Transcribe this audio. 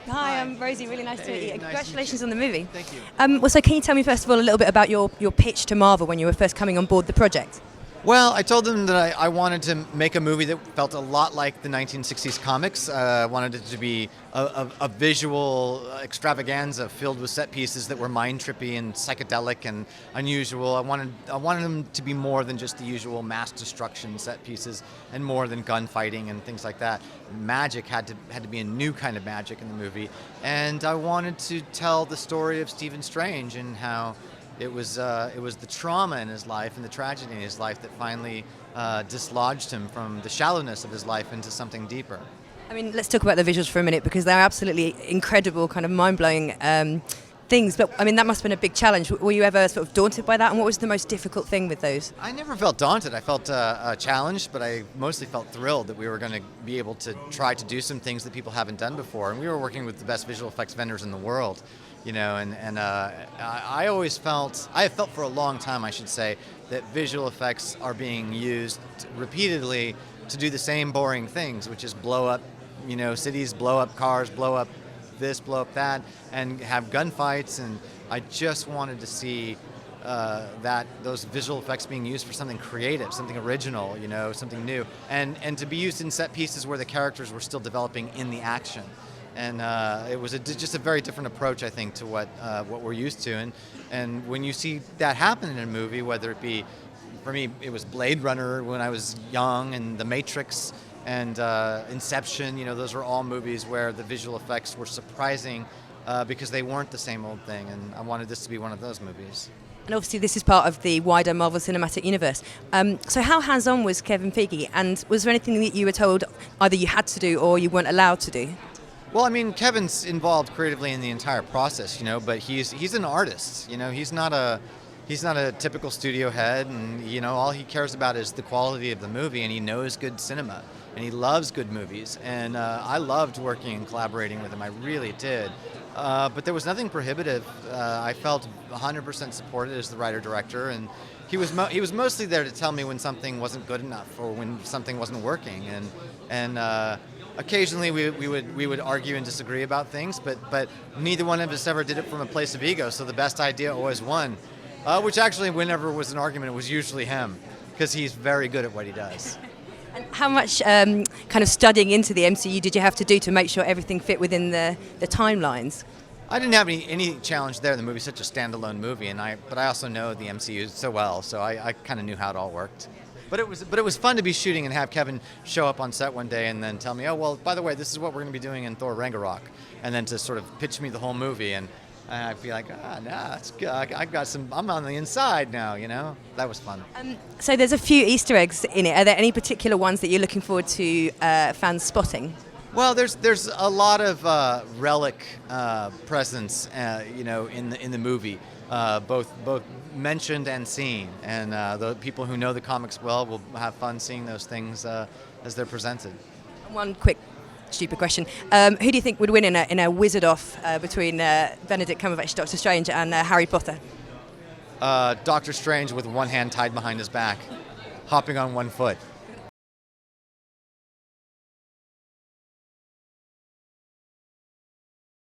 Hi, I'm Rosie. Really nice to meet you. Nice to meet Congratulations you. on the movie. Thank you. Well, so can you tell me first of all a little bit about your pitch to Marvel when you were first coming on board the project? Well, I told them that I wanted to make a movie that felt a lot like the 1960s comics. I wanted it to be a visual extravaganza filled with set pieces that were mind-trippy and psychedelic and unusual. I wanted them to be more than just the usual mass destruction set pieces and more than gunfighting and things like that. Magic had to be a new kind of magic in the movie, and I wanted to tell the story of Stephen Strange and how it was the trauma in his life and the tragedy in his life that finally dislodged him from the shallowness of his life into something deeper. I mean, let's talk about the visuals for a minute because they're absolutely incredible, kind of mind-blowing things. But I mean, that must have been a big challenge. Were you ever sort of daunted by that? And what was the most difficult thing with those? I never felt daunted. I felt challenged, but I mostly felt thrilled that we were going to be able to try to do some things that people haven't done before. And we were working with the best visual effects vendors in the world. You know, and I always felt, I have felt for a long time, I should say, that visual effects are being used repeatedly to do the same boring things, which is blow up, you know, cities, blow up cars, blow up this, blow up that, and have gunfights. And I just wanted to see those visual effects being used for something creative, something original, you know, something new, and to be used in set pieces where the characters were still developing in the action. And it was just a very different approach, I think, to what we're used to. And when you see that happen in a movie, whether it be, for me, it was Blade Runner when I was young, and The Matrix, and Inception, you know, those were all movies where the visual effects were surprising because they weren't the same old thing. And I wanted this to be one of those movies. And obviously this is part of the wider Marvel Cinematic Universe. So how hands-on was Kevin Feige? And was there anything that you were told either you had to do or you weren't allowed to do? Well, I mean, Kevin's involved creatively in the entire process, you know, but he's an artist, you know, he's not a typical studio head, and you know, all he cares about is the quality of the movie, and he knows good cinema, and he loves good movies, and I loved working and collaborating with him, I really did. But there was nothing prohibitive. I felt 100% supported as the writer-director, and he was mostly there to tell me when something wasn't good enough or when something wasn't working, and occasionally we would argue and disagree about things, but neither one of us ever did it from a place of ego. So the best idea always won, which actually, whenever was an argument, it was usually him, because he's very good at what he does. And how much kind of studying into the MCU did you have to do to make sure everything fit within the timelines? I didn't have any challenge there. The movie's such a standalone movie, but I also know the MCU so well, so I kind of knew how it all worked. But it was fun to be shooting and have Kevin show up on set one day and then tell me, oh, well, by the way, this is what we're going to be doing in Thor Ragnarok, and then to sort of pitch me the whole movie, and I'd be like, no, that's good. I'm on the inside now, you know? That was fun. So there's a few Easter eggs in it. Are there any particular ones that you're looking forward to fans spotting? Well, there's a lot of relic presence, you know, in the movie, both mentioned and seen, and the people who know the comics well will have fun seeing those things as they're presented. One quick stupid question: who do you think would win in a wizard off between Benedict Cumberbatch, Doctor Strange, and Harry Potter? Doctor Strange with one hand tied behind his back, hopping on one foot.